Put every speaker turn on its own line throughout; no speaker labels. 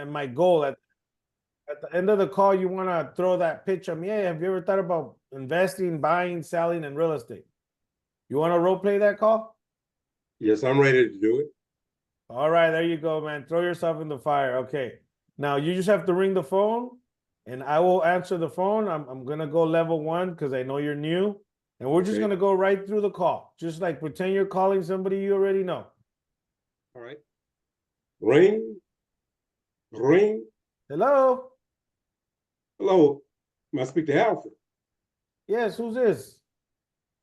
my goal. At the end of the call, you want to throw that pitch at me. Hey, have you ever thought about investing, buying, selling, in real estate? You want to role play that call?
Yes, I'm ready to do it.
All right, there you go, man. Throw yourself in the fire. Okay. Now you just have to ring the phone and I will answer the phone. I'm gonna go level 1 because I know you're new. And we're just gonna go right through the call. Just like pretend you're calling somebody you already know.
All right. Ring. Ring.
Hello?
Hello. May I speak to Alfred?
Yes, who's this?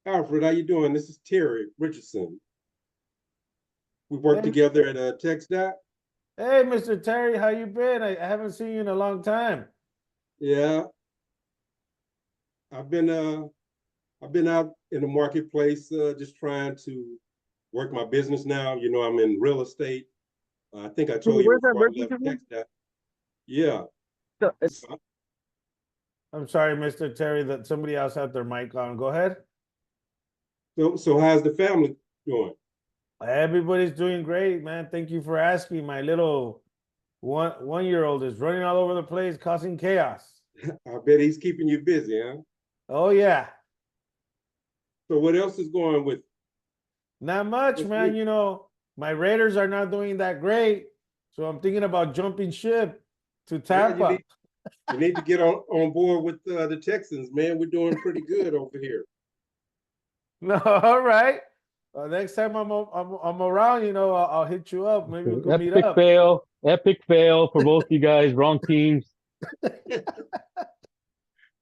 Alfred, how you doing? This is Terry Richardson. We worked together at TechStat.
Hey, Mr. Terry, how you been? I haven't seen you in a long time.
Yeah. I've been out in the marketplace just trying to work my business now. You know, I'm in real estate. I think I told you before I left TechStat. Yeah.
I'm sorry, Mr. Terry, that somebody else had their mic on. Go ahead.
So how's the family doing?
Everybody's doing great, man. Thank you for asking. My little one-year-old is running all over the place, causing chaos.
I bet he's keeping you busy, huh?
Oh, yeah.
So what else is going with?
Not much, man. You know, my Raiders are not doing that great. So I'm thinking about jumping ship to Tampa.
You need to get on board with the Texans, man. We're doing pretty good over here.
No, all right. Next time I'm around, you know, I'll hit you up. Maybe we can meet up.
Epic fail for both you guys. Wrong teams.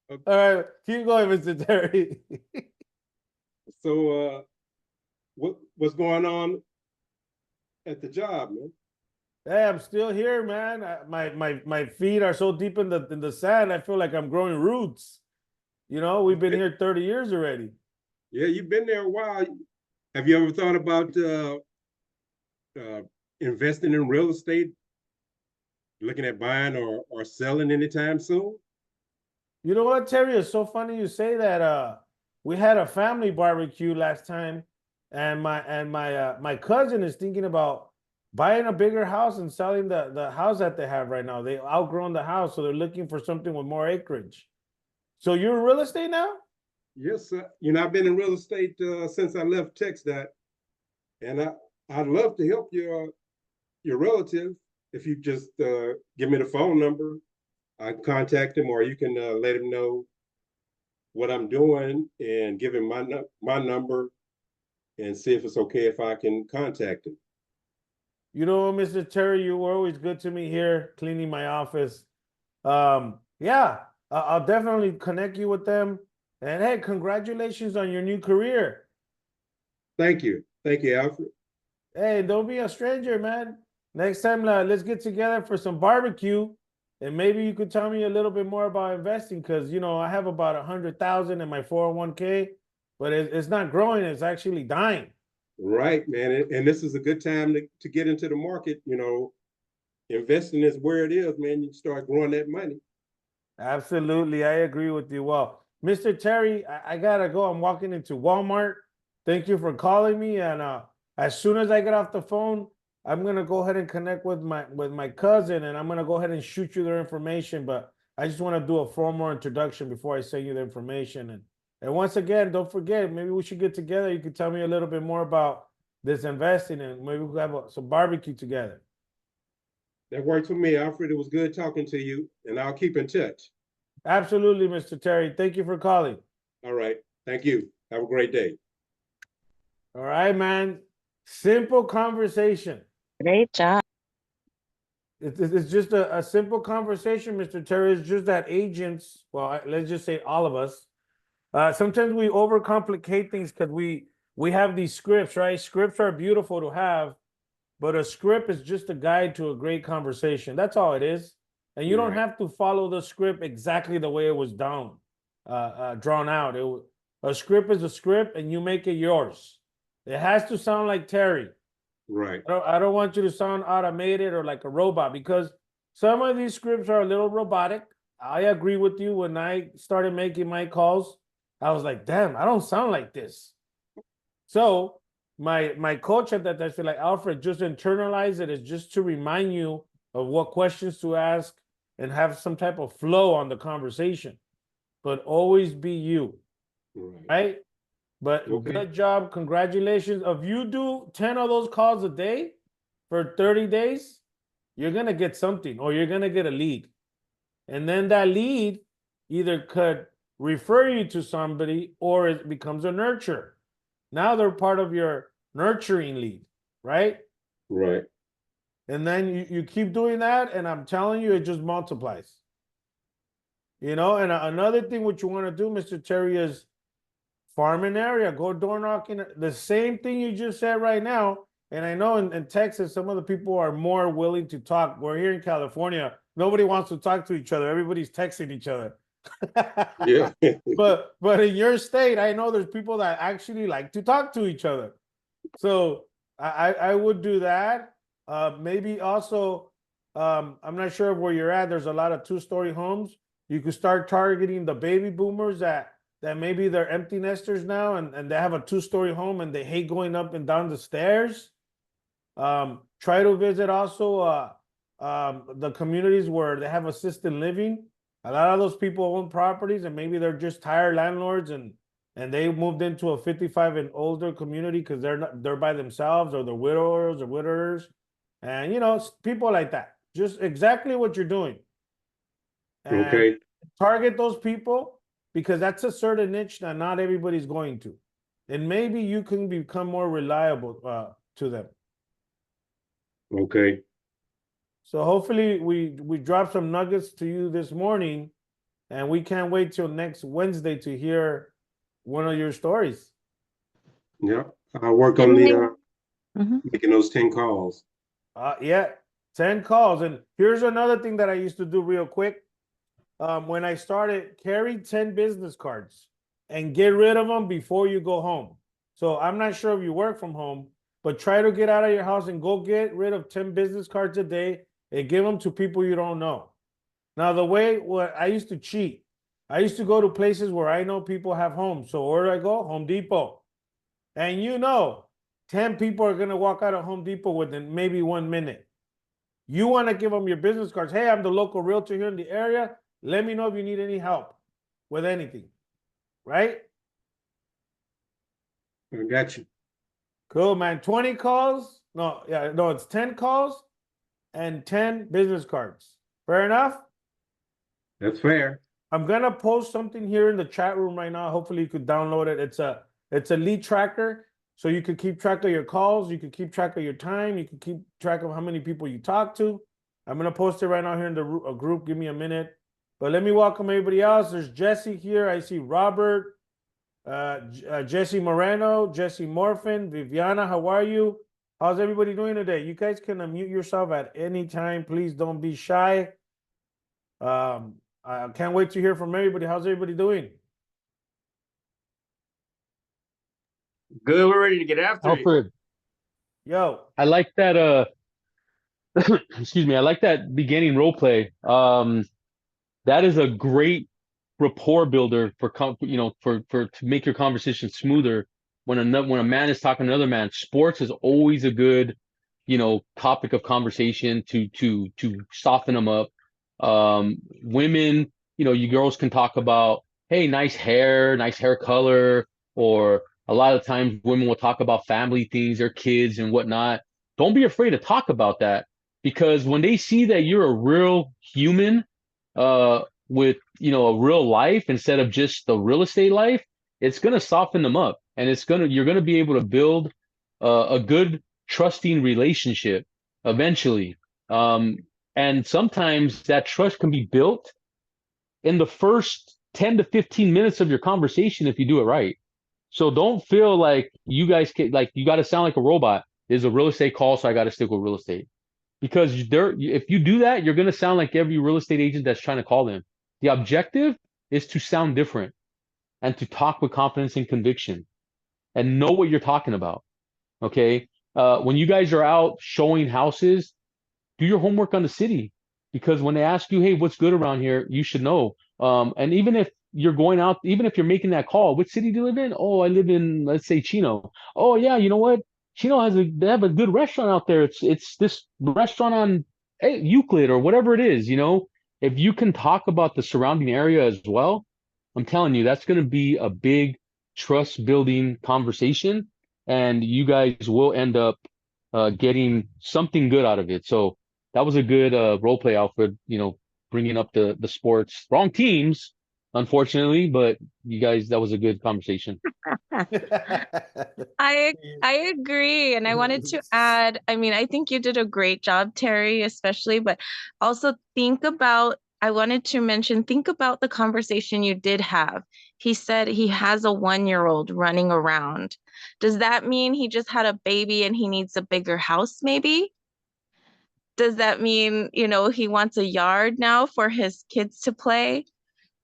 All right, keep going, Mr. Terry.
So, what's going on at the job, man?
Hey, I'm still here, man. My feet are so deep in the sand. I feel like I'm growing roots. You know, we've been here 30 years already.
Yeah, you've been there a while. Have you ever thought about investing in real estate? Looking at buying or selling anytime soon?
You know what, Terry? It's so funny you say that. We had a family barbecue last time, and my cousin is thinking about buying a bigger house and selling the house that they have right now. They outgrown the house, so they're looking for something with more acreage. So you're in real estate now?
Yes, you know, I've been in real estate since I left TechStat, and I'd love to help your relative if you just give me the phone number. I can contact him, or you can let him know what I'm doing and give him my number and see if it's okay if I can contact him.
You know, Mr. Terry, you were always good to me here, cleaning my office. Yeah, I'll definitely connect you with them. And hey, congratulations on your new career.
Thank you, Alfred.
Hey, don't be a stranger, man. Next time, let's get together for some barbecue, and maybe you could tell me a little bit more about investing, because you know I have about 100,000 in my 401k, but it's not growing; it's actually dying.
Right, man, and this is a good time to get into the market. You know, investing is where it is, man. You start growing that money.
Absolutely, I agree with you. Well, Mr. Terry, I gotta go. I'm walking into Walmart. Thank you for calling me, and as soon as I get off the phone, I'm gonna go ahead and connect with my cousin, and I'm gonna go ahead and shoot you their information. But I just want to do a formal introduction before I send you the information. And once again, don't forget, maybe we should get together. You could tell me a little bit more about this investing, and maybe we could have some barbecue together.
That works for me, Alfred. It was good talking to you, and I'll keep in touch.
Absolutely, Mr. Terry. Thank you for calling.
All right. Thank you. Have a great day.
All right, man. Simple conversation.
Great job.
It's just a simple conversation, Mr. Terry. It's just that agents, well, let's just say all of us, sometimes we overcomplicate things because we have these scripts, right? Scripts are beautiful to have, but a script is just a guide to a great conversation. That's all it is. And you don't have to follow the script exactly the way it was drawn out. A script is a script, and you make it yours. It has to sound like Terry.
Right.
I don't want you to sound automated or like a robot, because some of these scripts are a little robotic. I agree with you. When I started making my calls, I was like, damn, I don't sound like this. So my coach at that time said, like, Alfred, just internalize it. It's just to remind you of what questions to ask and have some type of flow on the conversation. But always be you,
Right.
right? But
Okay.
good job. Congratulations. If you do 10 of those calls a day for 30 days, you're going to get something or you're going to get a lead. And then that lead either could refer you to somebody or it becomes a nurture. Now they're part of your nurturing lead, right?
Right.
And then you keep doing that, and I'm telling you, it just multiplies. You know, and another thing what you want to do, Mr. Terry, is farm an area, go door knocking. The same thing you just said right now. And I know in Texas, some of the people are more willing to talk. We're here in California. Nobody wants to talk to each other. Everybody's texting each other.
Yeah.
But in your state, I know there's people that actually like to talk to each other. So I would do that. Maybe also, I'm not sure where you're at. There's a lot of two-story homes. You could start targeting the baby boomers that maybe they're empty nesters now and they have a two-story home and they hate going up and down the stairs. Try to visit also the communities where they have assisted living. A lot of those people own properties and maybe they're just tired landlords and they moved into a 55 and older community because they're by themselves or they're widowers or widowers. And you know, people like that. Just exactly what you're doing. And
Okay.
target those people because that's a certain niche that not everybody's going to. And maybe you can become more reliable to them.
Okay.
So hopefully we drop some nuggets to you this morning, and we can't wait till next Wednesday to hear one of your stories.
Yeah. I'll work on the making those 10 calls.
Yeah, 10 calls. And here's another thing that I used to do real quick. When I started, carry 10 business cards and get rid of them before you go home. So I'm not sure if you work from home, but try to get out of your house and go get rid of 10 business cards a day and give them to people you don't know. Now, the way what I used to cheat, I used to go to places where I know people have homes. So where do I go? Home Depot. And you know, 10 people are going to walk out of Home Depot within maybe 1 minute. You want to give them your business cards. Hey, I'm the local realtor here in the area. Let me know if you need any help with anything. Right?
I got you.
Cool, man. 20 calls. No, it's 10 calls and 10 business cards. Fair enough?
That's fair.
I'm gonna post something here in the chat room right now. Hopefully you could download it. It's a lead tracker. So you could keep track of your calls, you could keep track of your time, you could keep track of how many people you talk to. I'm gonna post it right now here in the group. Give me a minute. But let me welcome everybody else. There's Jesse here. I see Robert, Jesse Moreno, Jesse Morfin, Viviana. How are you? How's everybody doing today? You guys can unmute yourself at any time. Please don't be shy. I can't wait to hear from everybody. How's everybody doing?
Good, we're ready to get after it.
Alfred,
Yo,
I like that. Excuse me. I like that beginning role play. That is a great rapport builder for to make your conversation smoother. When a man is talking to another man, sports is always a good, topic of conversation to soften them up. Women, you girls can talk about, hey, nice hair color, or a lot of times women will talk about family things, their kids and whatnot. Don't be afraid to talk about that, because when they see that you're a real human, with a real life instead of just the real estate life, it's gonna soften them up, and you're gonna be able to build a good trusting relationship eventually. And sometimes that trust can be built in the first 10 to 15 minutes of your conversation if you do it right. So don't feel like you guys you got to sound like a robot. There's a real estate call, so I got to stick with real estate. Because if you do that, you're going to sound like every real estate agent that's trying to call them. The objective is to sound different and to talk with confidence and conviction and know what you're talking about. Okay. When you guys are out showing houses, do your homework on the city, because when they ask you, hey, what's good around here, you should know. And even if you're going out, even if you're making that call, which city do you live in? Oh, I live in, let's say, Chino. Oh yeah, you know what? Chino they have a good restaurant out there. It's this restaurant on hey, Euclid or whatever it is, if you can talk about the surrounding area as well, I'm telling you, that's going to be a big trust building conversation, and you guys will end up getting something good out of it. So that was a good role play, Alfred, bringing up the sports. Wrong teams, unfortunately, but you guys, that was a good conversation.
I agree. And I wanted to add, I mean, I think you did a great job, Terry, especially, but also I wanted to mention, think about the conversation you did have. He said he has a 1-year-old running around. Does that mean he just had a baby and he needs a bigger house, maybe? Does that mean, he wants a yard now for his kids to play?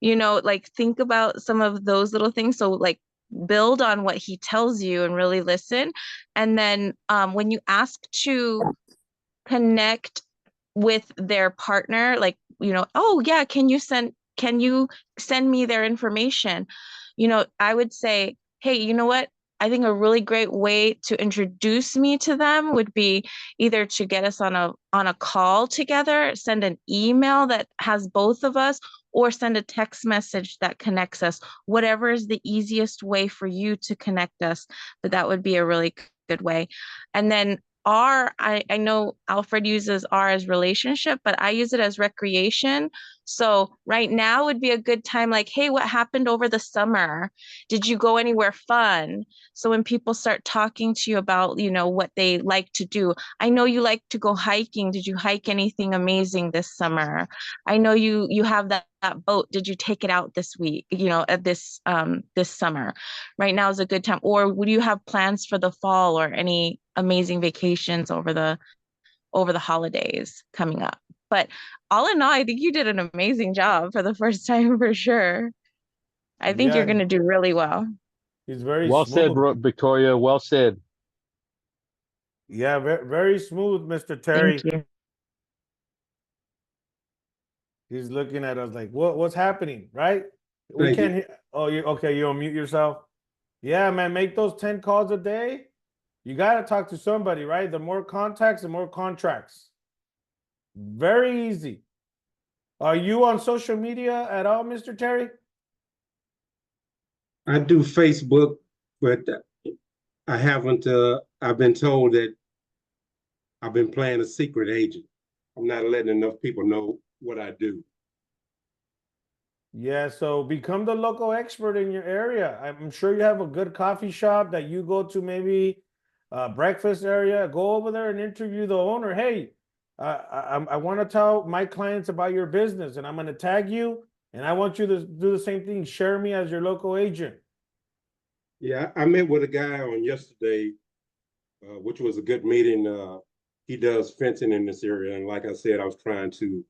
Like think about some of those little things. So like build on what he tells you and really listen. And then when you ask to connect with their partner, like, oh yeah, can you send me their information? I would say, hey, you know what? I think a really great way to introduce me to them would be either to get us on a call together, send an email that has both of us, or send a text message that connects us. Whatever is the easiest way for you to connect us, but that would be a really good way. And then I know Alfred uses R as relationship, but I use it as recreation. So right now would be a good time, like, hey, what happened over the summer? Did you go anywhere fun? So when people start talking to you about, what they like to do, I know you like to go hiking. Did you hike anything amazing this summer? I know you have that boat. Did you take it out this week, this summer? Right now is a good time. Or would you have plans for the fall or any amazing vacations over the holidays coming up? But all in all, I think you did an amazing job for the first time for sure. I think you're
Yeah,
going to do really well.
he's very
Well said,
smooth.
Victoria. Well said.
Yeah, very, very smooth, Mr.
Thank
Terry.
you.
He's looking at us like, what's happening, right? We
Thank you.
can't hear. Oh, you okay? You unmute yourself. Yeah, man, make those 10 calls a day. You got to talk to somebody, right? The more contacts, the more contracts. Very easy. Are you on social media at all, Mr. Terry?
I do Facebook, but I haven't. I've been told that I've been playing a secret agent. I'm not letting enough people know what I do.
Yeah, so become the local expert in your area. I'm sure you have a good coffee shop that you go to, maybe breakfast area. Go over there and interview the owner. Hey, I want to tell my clients about your business, and I'm going to tag you, and I want you to do the same thing. Share me as your local agent.
Yeah, I met with a guy on yesterday, which was a good meeting. He does fencing in this area, and like I said, I was trying to,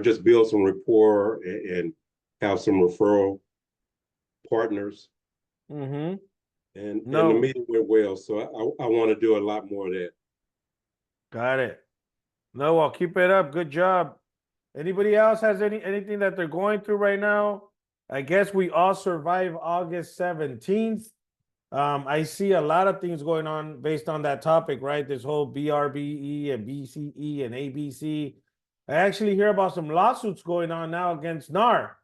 just build some rapport and have some referral partners.
Mm-hmm.
And the
No,
meeting went well, so I want to do a lot more of that.
got it. No, I'll keep it up. Good job. Anybody else has anything that they're going through right now? I guess we all survive August 17th. I see a lot of things going on based on that topic, right? This whole BRBE and BCE and ABC. I actually hear about some lawsuits going on now against NAR.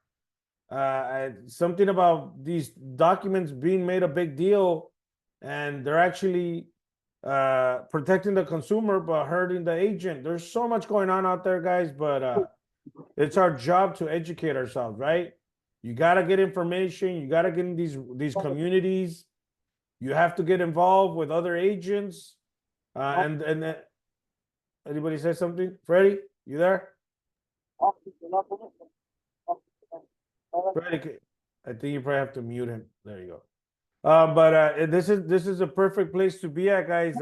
Something about these documents being made a big deal, and they're actually protecting the consumer but hurting the agent. There's so much going on out there, guys, but it's our job to educate ourselves, right? You got to get information. You got to get in these communities. You have to get involved with other agents. And anybody say something? Freddie, you there? Freddie, I think you probably have to mute him. There you go. But this is a perfect place to be at, guys.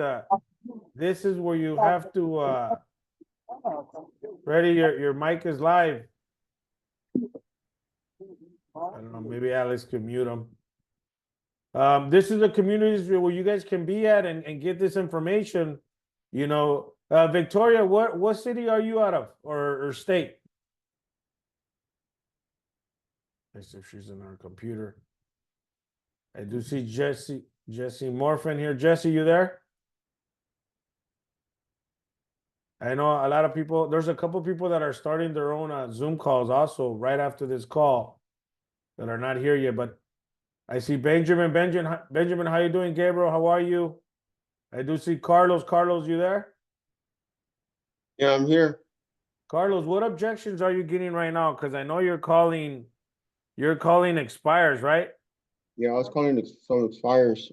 This is where you have to. Freddie, your mic is live. I don't know. Maybe Alex can mute him. This is a community where you guys can be at and get this information. Victoria, what city are you out of, or state? Let's see if she's in her computer. I do see Jesse Morphin here. Jesse, you there? I know a lot of people, there's a couple people that are starting their own Zoom calls also right after this call that are not here yet, but I see Benjamin. Benjamin, how you doing? Gabriel, how are you? I do see Carlos. Carlos, you there?
Yeah, I'm here.
Carlos, what objections are you getting right now? Because I know you're calling expires, right?
Yeah, I was calling some expires.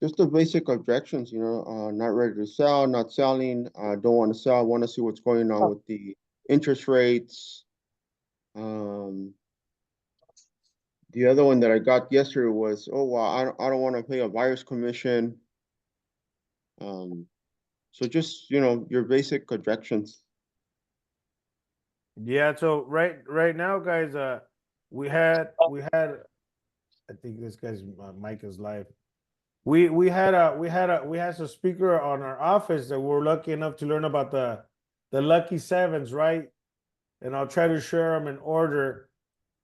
Just the basic objections, not ready to sell, not selling, don't want to sell, want to see what's going on with the interest rates. The other one that I got yesterday was, oh, well, I don't want to pay a buyer's commission. So just, your basic objections.
Yeah, so right now, guys, we had I think this guy's mic is live. We had some speaker on our office that we're lucky enough to learn about the lucky sevens, right? And I'll try to share them in order.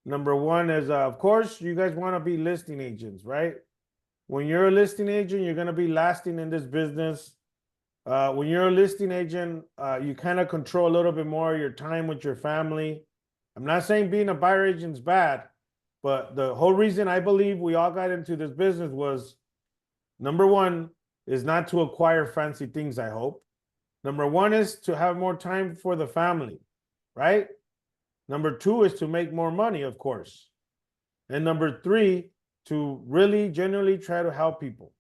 Number one is of course you guys want to be listing agents, right? When you're a listing agent, you're gonna be lasting in this business. When you're a listing agent, you kind of control a little bit more of your time with your family. I'm not saying being a buyer agent is bad, but the whole reason I believe we all got into this business was number one is not to acquire fancy things, I hope. Number one is to have more time for the family, right? Number two is to make more money, of course. And number three, to really genuinely try to help people.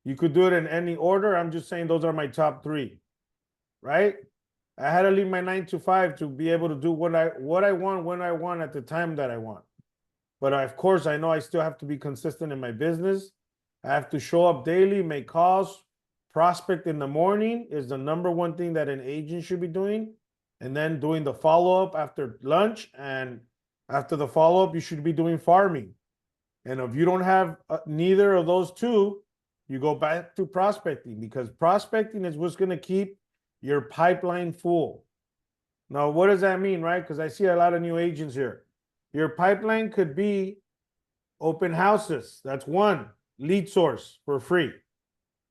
You could do it in any order. I'm just saying those are my top three, right? I had to leave my 9 to 5 to be able to do what I want when I want at the time that I want. But of course, I know I still have to be consistent in my business. I have to show up daily, make calls. Prospect in the morning is the number one thing that an agent should be doing. And then doing the follow-up after lunch. And after the follow-up, you should be doing farming. And if you don't have neither of those two, you go back to prospecting, because prospecting is what's going to keep your pipeline full. Now, what does that mean, right? Because I see a lot of new agents here. Your pipeline could be open houses. That's one lead source for free.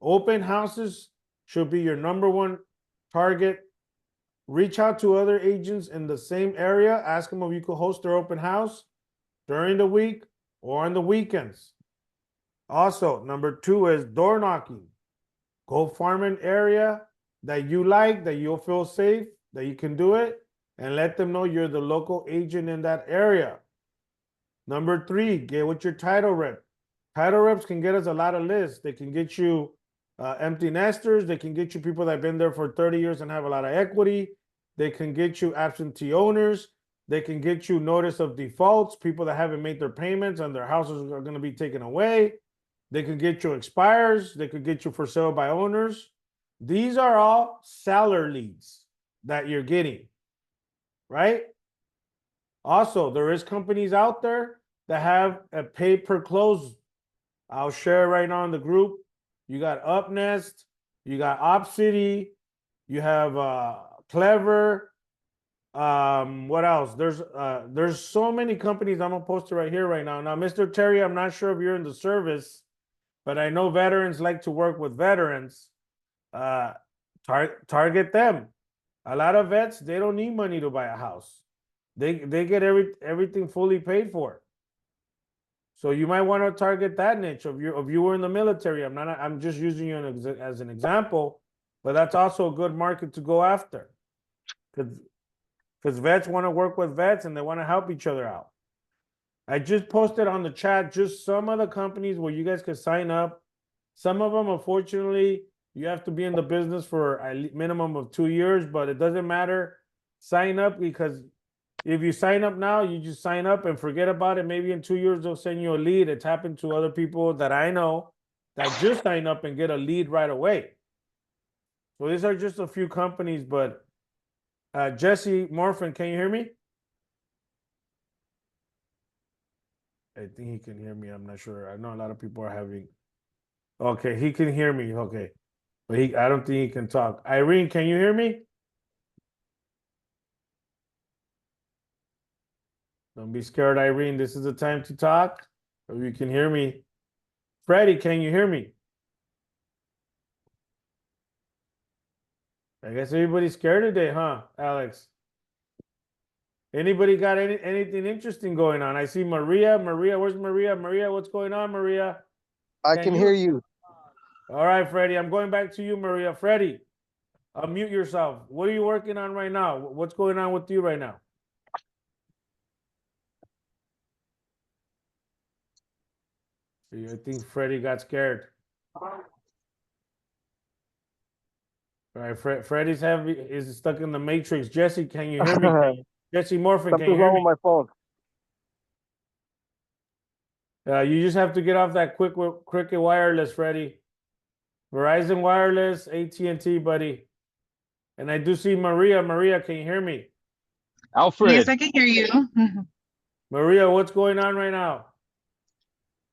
Open houses should be your number one target. Reach out to other agents in the same area. Ask them if you could host their open house during the week or on the weekends. Also, number two is door knocking. Go farm an area that you like, that you'll feel safe, that you can do it, and let them know you're the local agent in that area. Number three, get with your title rep. Title reps can get us a lot of lists. They can get you empty nesters. They can get you people that have been there for 30 years and have a lot of equity. They can get you absentee owners. They can get you notice of defaults, people that haven't made their payments and their houses are going to be taken away. They could get you expires. They could get you for sale by owners. These are all seller leads that you're getting, right? Also, there is companies out there that have a pay per close. I'll share right now in the group. You got UpNest, you got OpCity, you have Clever. What else? There's so many companies. I'm gonna post it right here right now. Now, Mr. Terry, I'm not sure if you're in the service, but I know veterans like to work with veterans. Target them. A lot of vets, they don't need money to buy a house. They get everything fully paid for. So you might want to target that niche. If you were in the military, I'm just using you as an example, but that's also a good market to go after. Because vets want to work with vets and they want to help each other out. I just posted on the chat just some of the companies where you guys can sign up. Some of them, unfortunately, you have to be in the business for a minimum of 2 years, but it doesn't matter. Sign up, because if you sign up now, you just sign up and forget about it. Maybe in 2 years, they'll send you a lead. It's happened to other people that I know that just sign up and get a lead right away. So these are just a few companies, but Jesse Morphin, can you hear me? I think he can hear me. I'm not sure. I know a lot of people are having. Okay, he can hear me. Okay, but I don't think he can talk. Irene, can you hear me? Don't be scared, Irene. This is the time to talk. If you can hear me. Freddie, can you hear me? I guess everybody's scared today, huh, Alex? Anybody got anything interesting going on? I see Maria. Maria, where's Maria? Maria, what's going on, Maria?
I can hear you.
All right, Freddie. I'm going back to you, Maria. Freddie, unmute yourself. What are you working on right now? What's going on with you right now? I think Freddie got scared. All right, Freddie's is stuck in the matrix. Jesse, can you hear me? Jesse Morphin, can you
Something's
hear
wrong
me?
with my phone.
You just have to get off that Cricket Wireless, Freddie. Verizon Wireless, AT&T, buddy. And I do see Maria. Maria, can you hear me?
Alfred.
Yes, I can hear you.
Maria, what's going on right now?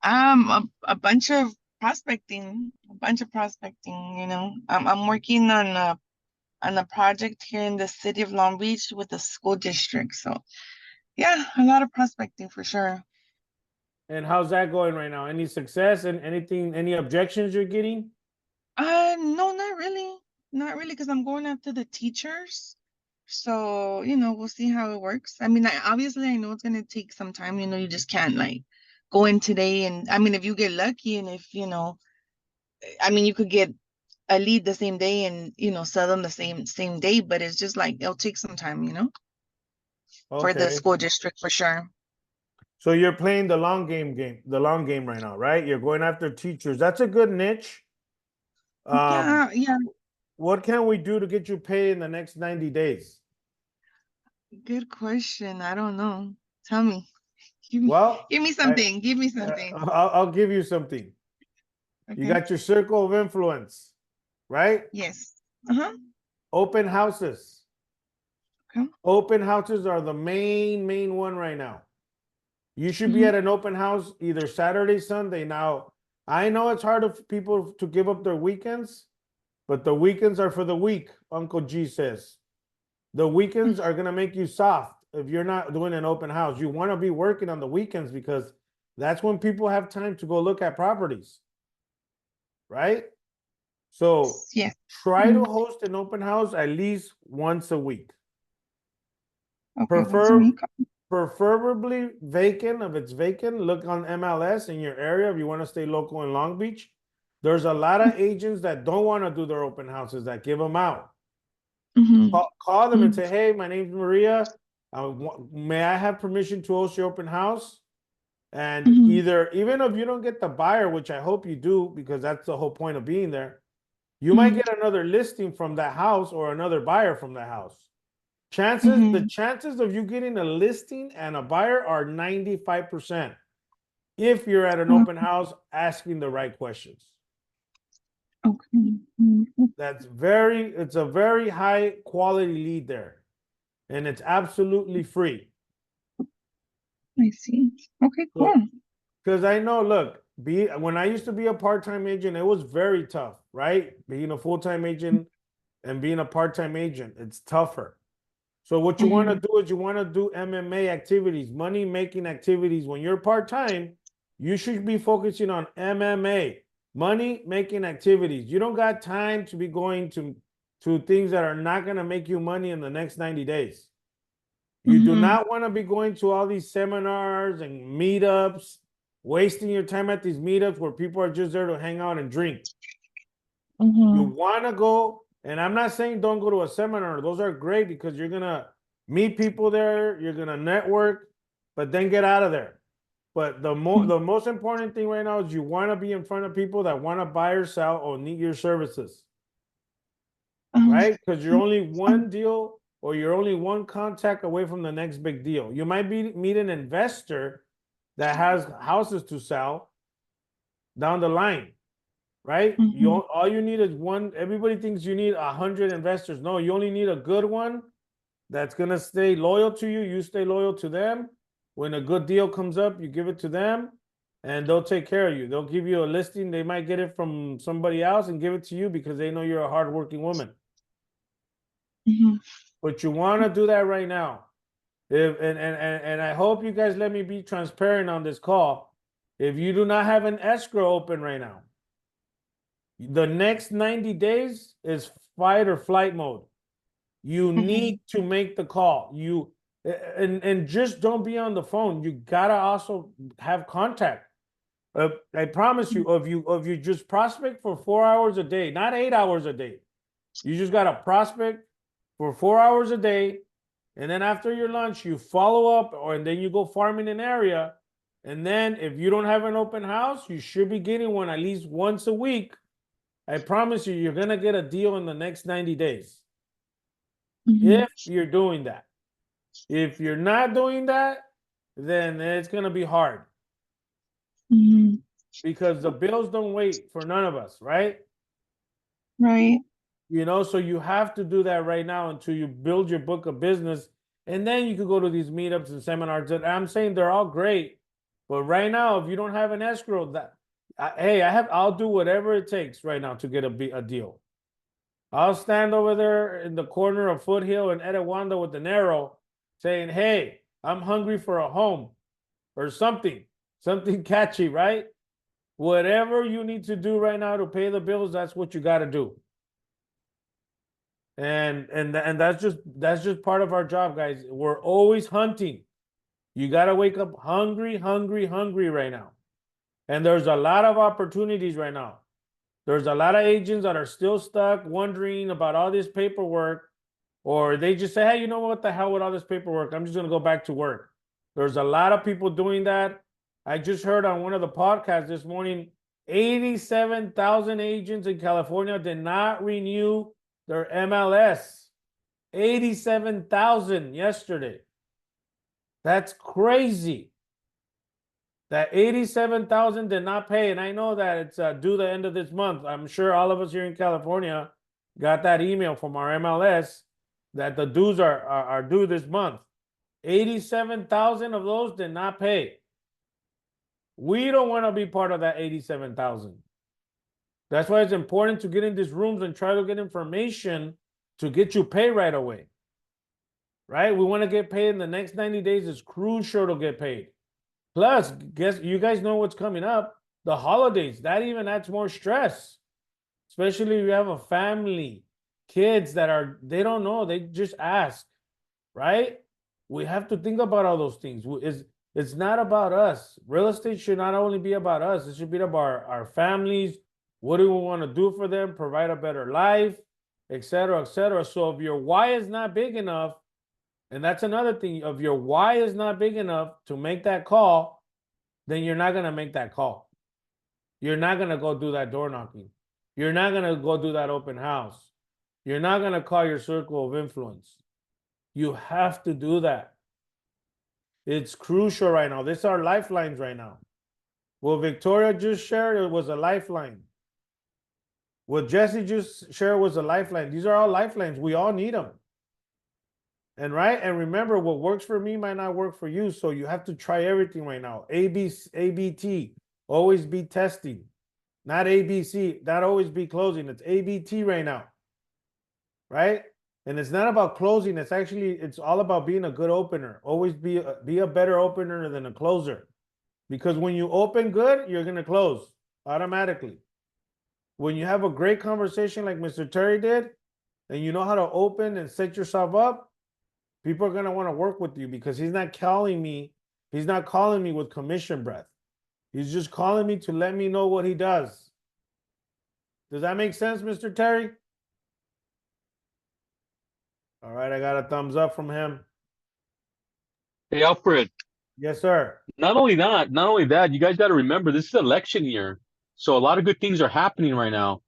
A bunch of prospecting, you know. I'm working on a project here in the city of Long Beach with the school district. So yeah, a lot of prospecting for sure.
And how's that going right now? Any success and any objections you're getting?
No, not really. Not really, because I'm going after the teachers. So, you know, we'll see how it works. I mean, obviously I know it's gonna take some time, you know, you just can't like go in today and I mean if you get lucky and if you know, I mean you could get a lead the same day and you know sell them the same day, but it's just like it'll take some time, you know, for the
Okay.
school district for sure.
So you're playing the long game right now, right? You're going after teachers. That's a good niche.
Yeah,
What can we do to get you paid in the next 90 days?
good question. I don't know. Tell me.
Well,
Give me something. Give me something.
I'll give you something. You
Okay.
got your circle of influence, right?
Yes. Uh-huh.
Open houses.
Okay.
Open houses are the main one right now. You should be at an open house either Saturday, Sunday. Now, I know it's hard for people to give up their weekends, but the weekends are for the weak, Uncle G says. The weekends are going to make you soft if you're not doing an open house. You want to be working on the weekends because that's when people have time to go look at properties, right? So
Yes.
try to host an open house at least once a week.
Okay. Once a week.
Preferably vacant. If it's vacant, look on MLS in your area if you want to stay local in Long Beach. There's a lot of agents that don't want to do their open houses that give them out. Call them and say, hey, my name's Maria. May I have permission to host your open house? And either, even if you don't get the buyer, which I hope you do, because that's the whole point of being there, you might get another listing from that house or another buyer from that house. The chances of you getting a listing and a buyer are 95% if you're at an open house asking the right questions.
Okay.
It's a very high quality lead there. And it's absolutely free.
I see. Okay, cool.
Because I know, look, when I used to be a part-time agent, it was very tough, right? Being a full-time agent and being a part-time agent, it's tougher. So what you want to do is you want to do MMA activities, money-making activities. When you're part-time, you should be focusing on MMA, money-making activities. You don't got time to be going to things that are not going to make you money in the next 90 days. You do not want to be going to all these seminars and meetups, wasting your time at these meetups where people are just there to hang out and drink. You want to go, and I'm not saying don't go to a seminar. Those are great because you're going to meet people there, you're going to network, but then get out of there. But the most important thing right now is you want to be in front of people that want to buy or sell or need your services. Right? Because you're only one deal or you're only one contact away from the next big deal. You might meet an investor that has houses to sell down the line, right? All you need is one. Everybody thinks you need 100 investors. No, you only need a good one that's gonna stay loyal to you. You stay loyal to them. When a good deal comes up, you give it to them, and they'll take care of you. They'll give you a listing. They might get it from somebody else and give it to you because they know you're a hardworking woman. But you want to do that right now. And I hope you guys let me be transparent on this call. If you do not have an escrow open right now, the next 90 days is fight or flight mode. You need to make the call. And just don't be on the phone. You gotta also have contact. I promise you, if you just prospect for 4 hours a day, not 8 hours a day, you just gotta prospect for 4 hours a day, and then after your lunch, you follow up, and then you go farm in an area, and then if you don't have an open house, you should be getting one at least once a week. I promise you, you're gonna get a deal in the next 90 days. If you're doing that. If you're not doing that, then it's gonna be hard. Because the bills don't wait for none of us, right?
Right.
You know, so you have to do that right now until you build your book of business, and then you could go to these meetups and seminars. And I'm saying they're all great, but right now, if you don't have an escrow, I'll do whatever it takes right now to get a deal. I'll stand over there in the corner of Foothill and Etowanda with an arrow, saying, "Hey, I'm hungry for a home," or something catchy, right? Whatever you need to do right now to pay the bills, that's what you got to do. And that's just part of our job, guys. We're always hunting. You got to wake up hungry right now. And there's a lot of opportunities right now. There's a lot of agents that are still stuck wondering about all this paperwork, or they just say, "Hey, you know what the hell with all this paperwork? I'm just going to go back to work." There's a lot of people doing that. I just heard on one of the podcasts this morning, 87,000 agents in California did not renew their MLS. 87,000 yesterday. That's crazy. That 87,000 did not pay. And I know that it's due the end of this month. I'm sure all of us here in California got that email from our MLS that the dues are due this month. 87,000 of those did not pay. We don't want to be part of that 87,000. That's why it's important to get in these rooms and try to get information to get you paid right away. Right? We want to get paid in the next 90 days. It's crucial to get paid. Plus, you guys know what's coming up. The holidays. That even adds more stress. Especially if you have a family, kids they don't know. They just ask. Right? We have to think about all those things. It's not about us. Real estate should not only be about us. It should be about our families. What do we want to do for them? Provide a better life, etc., etc. So if your why is not big enough, and that's another thing, if your why is not big enough to make that call, then you're not going to make that call. You're not going to go do that door knocking. You're not going to go do that open house. You're not going to call your circle of influence. You have to do that. It's crucial right now. These are lifelines right now. What Victoria just shared, it was a lifeline. What Jesse just shared was a lifeline. These are all lifelines. We all need them. And remember, what works for me might not work for you. So you have to try everything right now. ABT, always be testing. Not ABC, not always be closing. It's ABT right now. Right? And it's not about closing. It's all about being a good opener. Always be a better opener than a closer. Because when you open good, you're going to close automatically. When you have a great conversation like Mr. Terry did, and you know how to open and set yourself up, people are going to want to work with you because he's not calling me with commission breath. He's just calling me to let me know what he does. Does that make sense, Mr. Terry? All right, I got a thumbs up from him.
Hey, Alfred.
Yes, sir.
Not only that, you guys got to remember this is election year. So a lot of good things are happening right now.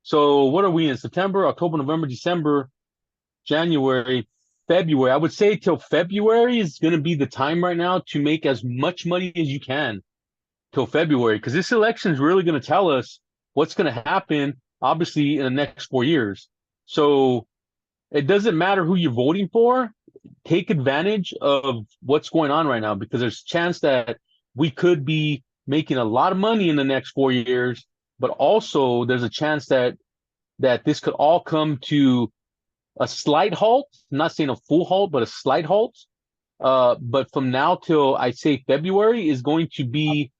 So what are we in? September, October, November, December, January, February. I would say till February is going to be the time right now to make as much money as you can till February, because this election is really going to tell us what's going to happen, obviously, in the next 4 years. So it doesn't matter who you're voting for. Take advantage of what's going on right now, because there's a chance that we could be making a lot of money in the next 4 years, but also there's a chance that this could all come to a slight halt. I'm not saying a full halt, but a slight halt. But from now till I say February is going to be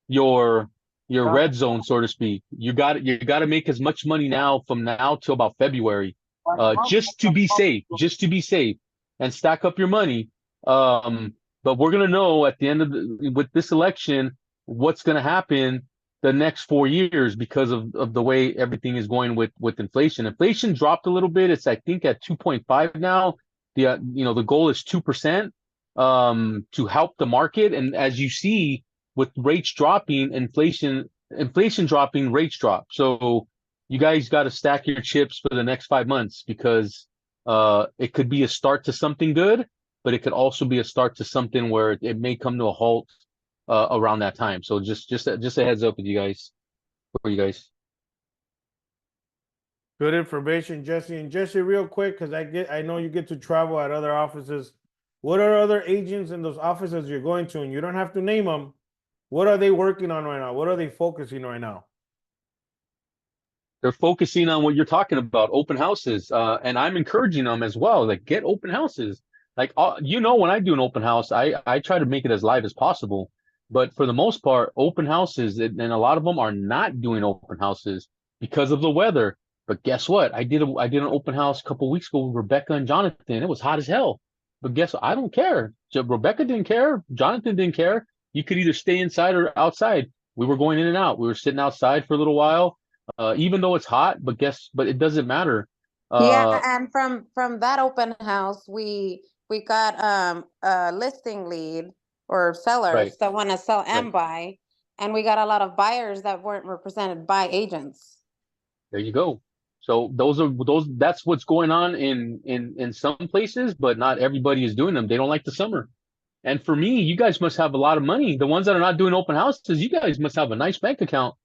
your your red zone, so to speak. You got to make as much money now from now till about February, just to be safe, and stack up your money. But we're gonna know at the end of with this election what's gonna happen the next 4 years because of the way everything is going with inflation. Inflation dropped a little bit. It's I think at 2.5 now. The goal is 2% to help the market. And as you see, with rates dropping, inflation dropping, rates drop. So you guys got to stack your chips for the next 5 months because it could be a start to something good, but it could also be a start to something where it may come to a halt around that time. So just a heads up with you guys, for you guys.
Good information, Jesse. And Jesse, real quick, because I know you get to travel at other offices. What are other agents in those offices you're going to? And you don't have to name them. What are they working on right now? What are they focusing right now?
They're focusing on what you're talking about, open houses. And I'm encouraging them as well. Like, get open houses. Like, when I do an open house, I try to make it as live as possible. But for the most part, open houses, and a lot of them are not doing open houses because of the weather. But guess what? I did an open house a couple of weeks ago with Rebecca and Jonathan. It was hot as hell. But guess what? I don't care. Rebecca didn't care. Jonathan didn't care. You could either stay inside or outside. We were going in and out. We were sitting outside for a little while, even though it's hot. But it doesn't matter.
Yeah, and from that open house, we got a listing lead or sellers
Right.
that want to sell and
Right.
buy, and we got a lot of buyers that weren't represented by agents.
There you go. So that's what's going on in some places, but not everybody is doing them. They don't like the summer. And for me, you guys must have a lot of money. The ones that are not doing open houses, you guys must have a nice bank account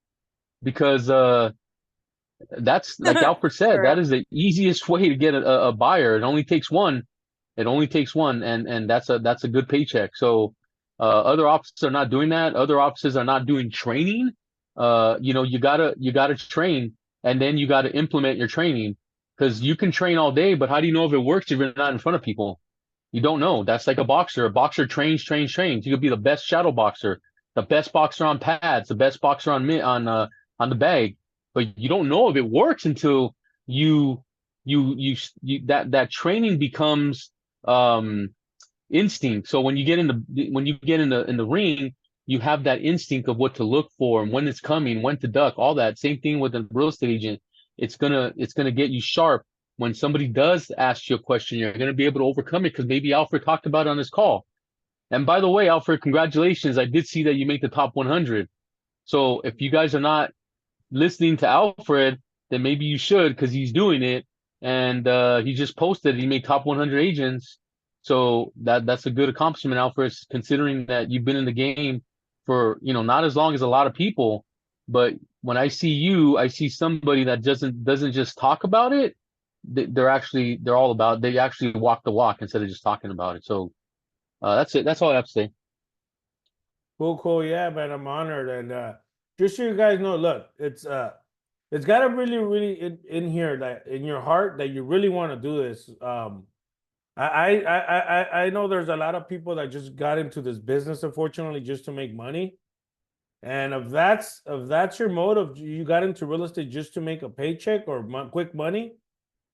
because that's like Alfred said, that is the easiest way to get a buyer. It only takes one. And that's a good paycheck. So other offices are not doing that. Other offices are not doing training. You gotta train, and then you gotta implement your training, because you can train all day, but how do you know if it works if you're not in front of people? You don't know. That's like a boxer. A boxer trains. You could be the best shadow boxer, the best boxer on pads, the best boxer on the bag, but you don't know if it works until that training becomes instinct. So when you get in the ring, you have that instinct of what to look for and when it's coming, when to duck, all that. Same thing with a real estate agent. It's gonna get you sharp. When somebody does ask you a question, you're gonna be able to overcome it, because maybe Alfred talked about it on his call. And by the way, Alfred, congratulations. I did see that you made the top 100. So if you guys are not listening to Alfred, then maybe you should, because he's doing it. And he just posted he made top 100 agents. So that's a good accomplishment, Alfred, considering that you've been in the game for, not as long as a lot of people. But when I see you, I see somebody that doesn't just talk about it. They actually walk the walk instead of just talking about it. So that's it. That's all I have to say.
Cool. Yeah, man, I'm honored. And just so you guys know, look, it's got to really in here, that in your heart, that you really want to do this. I know there's a lot of people that just got into this business, unfortunately, just to make money. And if that's your motive, you got into real estate just to make a paycheck or quick money,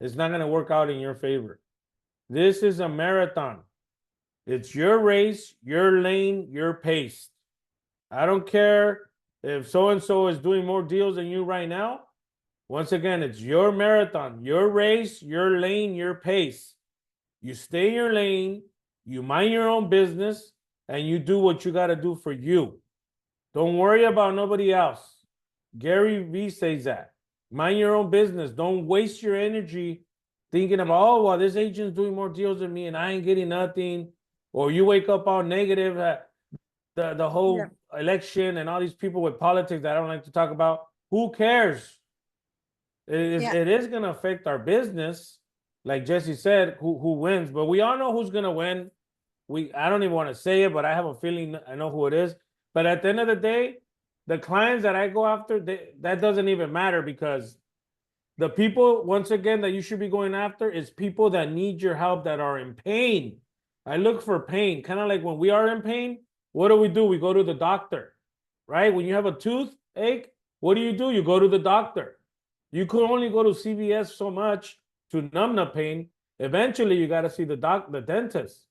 it's not going to work out in your favor. This is a marathon. It's your race, your lane, your pace. I don't care if so-and-so is doing more deals than you right now. Once again, it's your marathon, your race, your lane, your pace. You stay in your lane, you mind your own business, and you do what you got to do for you. Don't worry about nobody else. Gary Vee says that. Mind your own business. Don't waste your energy thinking about, oh, well, this agent's doing more deals than me and I ain't getting nothing. Or you wake up all negative at the whole election and all these people with politics that I don't like to talk about. Who cares? It is going to affect our business. Like Jesse said, who wins, but we all know who's going to win. I don't even want to say it, but I have a feeling I know who it is. But at the end of the day, the clients that I go after, that doesn't even matter, because the people, once again, that you should be going after is people that need your help, that are in pain. I look for pain, kind of like when we are in pain, what do? We go to the doctor, right? When you have a tooth, ache, what do? You go to the doctor. You could only go to CVS so much to numb the pain. Eventually, you got to see the dentist.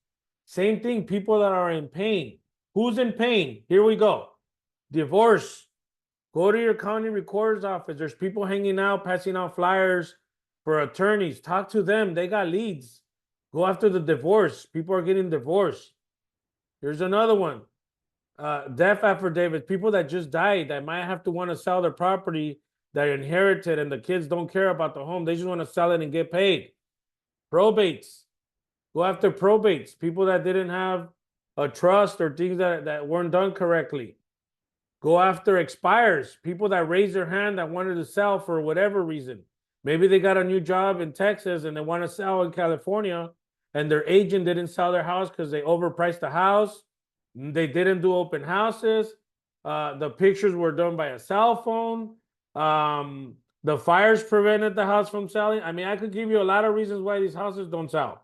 Same thing, people that are in pain. Who's in pain? Here we go. Divorce. Go to your county recorder's office. There's people hanging out, passing out flyers for attorneys. Talk to them. They got leads. Go after the divorce. People are getting divorced. Here's another one. Death affidavits. People that just died that might have to want to sell their property that inherited and the kids don't care about the home. They just want to sell it and get paid. Probates. Go after probates. People that didn't have a trust or things that weren't done correctly. Go after expires. People that raised their hand that wanted to sell for whatever reason. Maybe they got a new job in Texas and they want to sell in California and their agent didn't sell their house because they overpriced the house. They didn't do open houses. The pictures were done by a cell phone. The fires prevented the house from selling. I mean, I could give you a lot of reasons why these houses don't sell.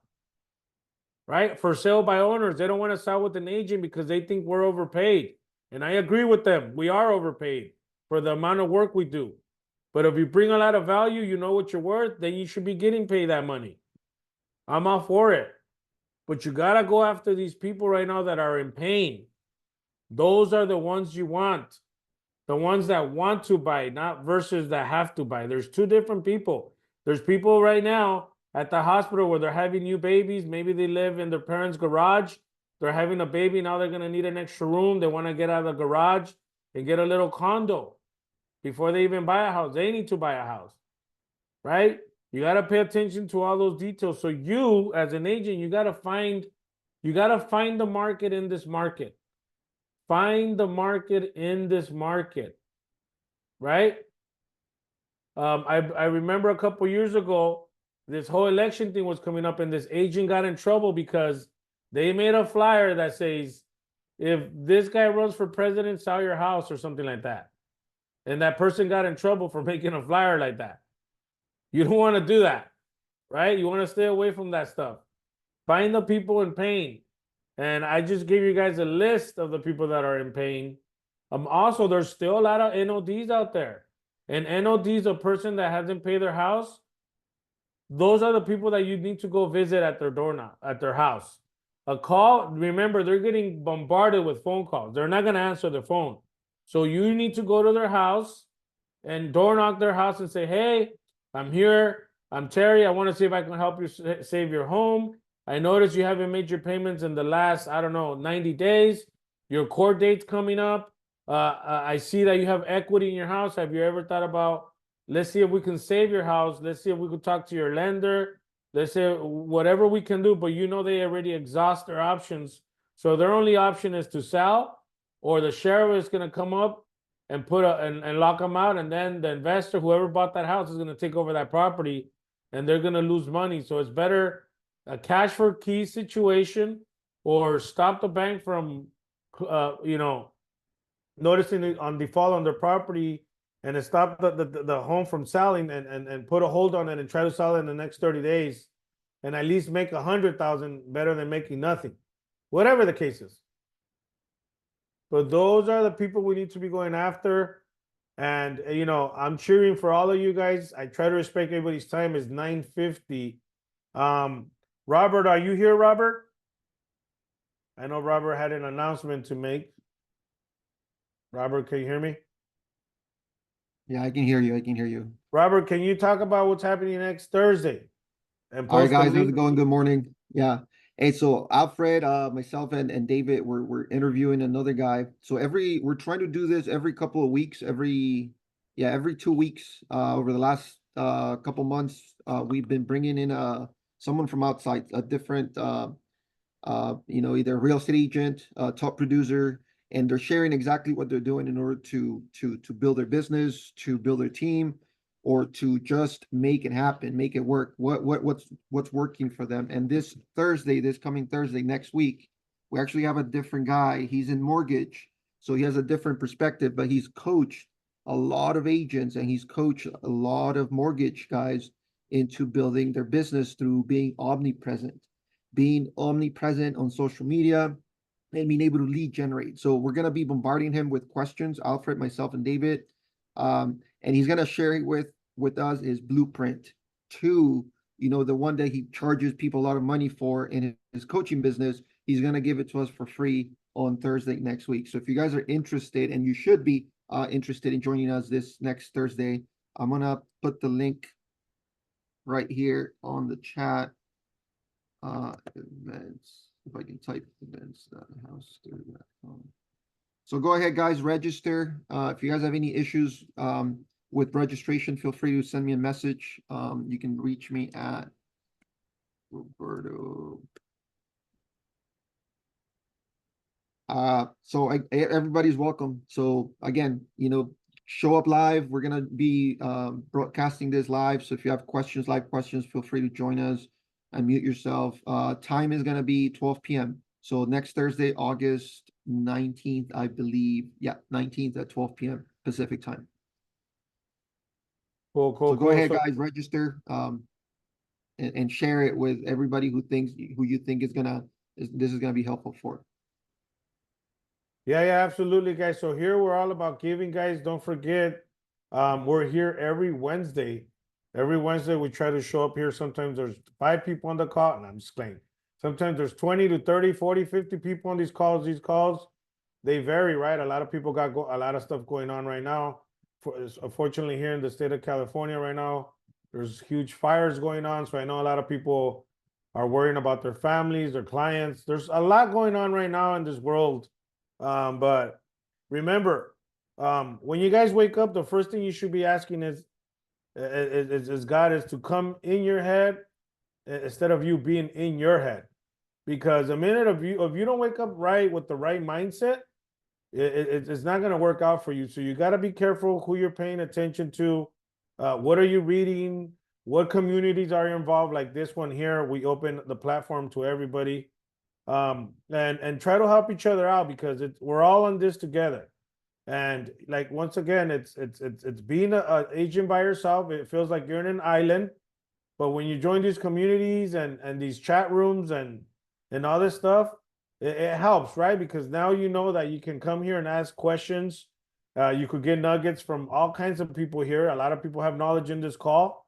Right? For sale by owners. They don't want to sell with an agent because they think we're overpaid. And I agree with them. We are overpaid for the amount of work we do. But if you bring a lot of value, you know what you're worth, then you should be getting paid that money. I'm all for it. But you got to go after these people right now that are in pain. Those are the ones you want. The ones that want to buy, not versus that have to buy. There's two different people. There's people right now at the hospital where they're having new babies. Maybe they live in their parents' garage. They're having a baby. Now they're going to need an extra room. They want to get out of the garage and get a little condo before they even buy a house. They need to buy a house, right? You got to pay attention to all those details. So you, as an agent, you got to find the market in this market. Find the market in this market, right? I remember a couple years ago, this whole election thing was coming up and this agent got in trouble because they made a flyer that says, if this guy runs for president, sell your house or something like that. And that person got in trouble for making a flyer like that. You don't want to do that, right? You want to stay away from that stuff. Find the people in pain. And I just gave you guys a list of the people that are in pain. Also, there's still a lot of NODs out there. And NODs, a person that hasn't paid their house, those are the people that you need to go visit at their door now, at their house. A call, remember, they're getting bombarded with phone calls. They're not going to answer the phone. So you need to go to their house and door knock their house and say, hey, I'm here. I'm Terry. I want to see if I can help you save your home. I noticed you haven't made your payments in the last, 90 days. Your court date's coming up. I see that you have equity in your house. Have you ever thought about, let's see if we can save your house. Let's see if we could talk to your lender. Let's say whatever we can do, but they already exhaust their options. So their only option is to sell, or the sheriff is going to come up and and lock them out. And then the investor, whoever bought that house, is going to take over that property and they're going to lose money. So it's better a cash for key situation, or stop the bank from, noticing it on default on their property, and stop the home from selling and put a hold on it and try to sell it in the next 30 days and at least make 100,000 better than making nothing, whatever the case is. But those are the people we need to be going after. And, I'm cheering for all of you guys. I try to respect everybody's time. It's 9:50. Robert, are you here, Robert? I know Robert had an announcement to make. Robert, can you hear me?
Yeah, I can hear you. I can hear you.
Robert, can you talk about what's happening next Thursday? And
All right,
post the
guys, how's
link.
it going? Good morning. Yeah. Hey, so Alfred, myself and David, we're interviewing another guy. So we're trying to do this every couple of weeks, every 2 weeks. Over the last couple months, we've been bringing in someone from outside, a different either a real estate agent, top producer, and they're sharing exactly what they're doing in order to build their business, to build their team, or to just make it happen, make it work. What's working for them. And this coming Thursday, next week, we actually have a different guy. He's in mortgage, so he has a different perspective, but he's coached a lot of agents and he's coached a lot of mortgage guys into building their business through being omnipresent on social media, and being able to lead generate. So we're gonna be bombarding him with questions, Alfred, myself, and David. And he's gonna share with us his blueprint to, the one that he charges people a lot of money for in his coaching business. He's gonna give it to us for free on Thursday next week. So if you guys are interested, and you should be interested in joining us this next Thursday, I'm gonna put the link right here on the chat. Events, if I can type events.house.com. So go ahead, guys, register. If you guys have any issues with registration, feel free to send me a message. You can reach me at Roberto. So everybody's welcome. So again, show up live. We're gonna be broadcasting this live. So if you have live questions, feel free to join us. Unmute yourself. Time is gonna be 12 p.m. So next Thursday, August 19th, I believe. Yeah, 19th at 12 p.m. Pacific time.
Cool.
So go ahead, guys, register and share it with everybody who you think this is gonna be helpful for.
Yeah, absolutely, guys. So here we're all about giving, guys. Don't forget, we're here every Wednesday. Every Wednesday we try to show up here. Sometimes there's 5 people on the call, and I'm just playing. Sometimes there's 20 to 30, 40, 50 people on these calls. These calls, they vary, right? A lot of people got a lot of stuff going on right now. Unfortunately, here in the state of California right now, there's huge fires going on. So I know a lot of people are worrying about their families, their clients. There's a lot going on right now in this world. But remember, when you guys wake up, the first thing you should be asking is God is to come in your head instead of you being in your head. Because the minute if you don't wake up right with the right mindset, it's not going to work out for you. So you got to be careful who you're paying attention to. What are you reading? What communities are you involved? Like this one here, we open the platform to everybody. And try to help each other out, because we're all on this together. And like, once again, it's being an agent by yourself. It feels like you're in an island, but when you join these communities and these chat rooms and all this stuff, it helps, right? Because now you know that you can come here and ask questions. You could get nuggets from all kinds of people here. A lot of people have knowledge in this call,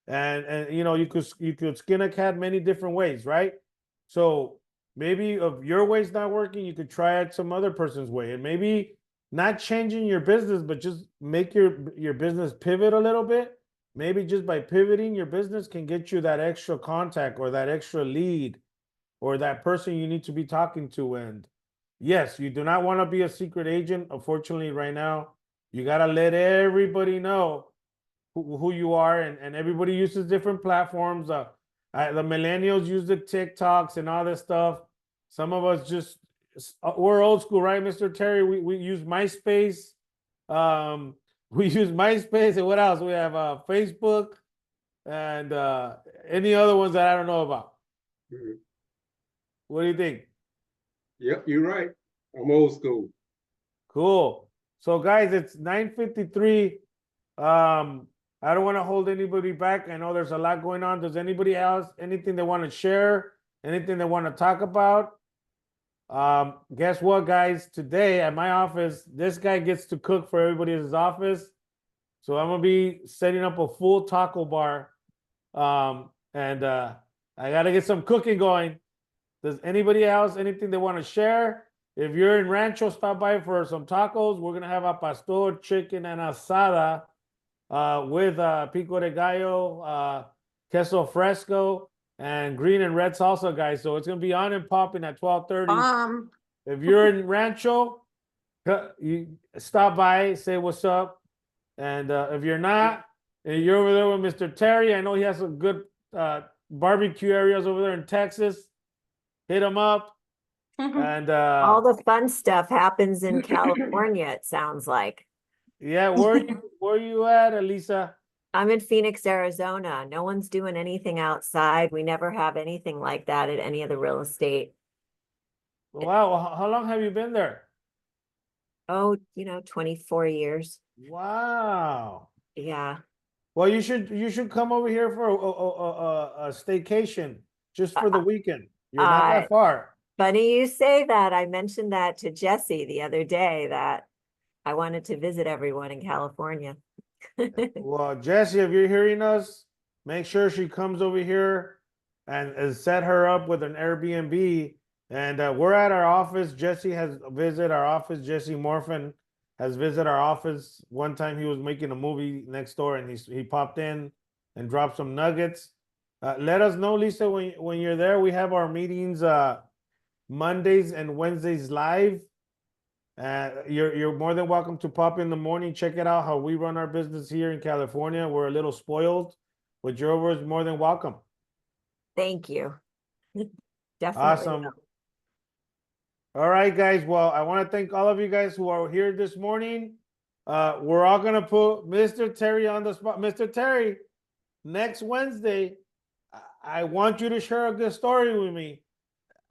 and you could skin a cat many different ways, right? So maybe if your way's not working, you could try it some other person's way, and maybe not changing your business, but just make your business pivot a little bit. Maybe just by pivoting your business can get you that extra contact or that extra lead or that person you need to be talking to. And yes, you do not want to be a secret agent. Unfortunately, right now, you got to let everybody know who you are, and everybody uses different platforms. The millennials use the TikToks and all this stuff. Some of us we're old school, right, Mr. Terry? We use MySpace. We use MySpace, and what else? We have Facebook and any other ones that I don't know about.
Mhm.
What do you think?
Yep, you're right. I'm old school.
Cool. So guys, it's 9:53. I don't want to hold anybody back. I know there's a lot going on. Does anybody else, anything they want to share? Anything they want to talk about? Guess what, guys? Today at my office, this guy gets to cook for everybody in his office. So I'm gonna be setting up a full taco bar. And I gotta get some cooking going. Does anybody else anything they want to share? If you're in Rancho, stop by for some tacos. We're gonna have a pastor, chicken, and asada with pico de gallo, queso fresco, and green and red salsa, guys. So it's gonna be on and popping at 12:30. If you're in Rancho, you stop by, say what's up. And if you're not, and you're over there with Mr. Terry, I know he has some good barbecue areas over there in Texas. Hit him up. And
all the fun stuff happens in California, it sounds like.
Yeah, where are you at, Elisa?
I'm in Phoenix, Arizona. No one's doing anything outside. We never have anything like that at any of the real estate.
Wow, how long have you been there?
Oh, 24 years.
Wow.
Yeah.
Well, you should come over here for a staycation just for the weekend. You're not that far.
Funny you say that. I mentioned that to Jesse the other day that I wanted to visit everyone in California.
Well, Jesse, if you're hearing us, make sure she comes over here and set her up with an Airbnb. And we're at our office. Jesse has visited our office. Jesse Morphin has visited our office. One time he was making a movie next door and he popped in and dropped some nuggets. Let us know, Lisa, when you're there. We have our meetings Mondays and Wednesdays live. You're more than welcome to pop in the morning. Check it out how we run our business here in California. We're a little spoiled, but you're always more than welcome.
Thank you. Definitely.
Awesome. All right, guys. Well, I want to thank all of you guys who are here this morning. We're all gonna put Mr. Terry on the spot. Mr. Terry, next Wednesday, I want you to share a good story with me.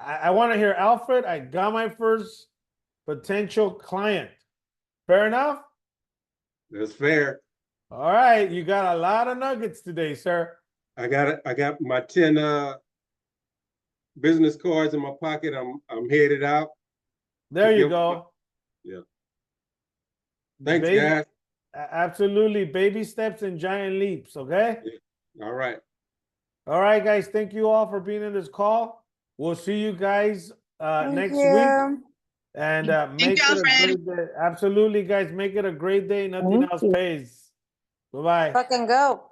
I want to hear Alfred. I got my first potential client. Fair enough?
That's fair.
All right, you got a lot of nuggets today, sir.
I got my 10 business cards in my pocket. I'm headed out.
There you go.
Yeah. Thanks,
Baby,
guys.
absolutely. Baby steps and giant leaps, okay?
All right.
All right, guys. Thank you all for being in this call. We'll see you guys next week.
you.
And
Thank
make
you,
it a
Alfred.
great day. Absolutely, guys. Make it a great day. Nothing else pays. Bye-bye.
Fucking go.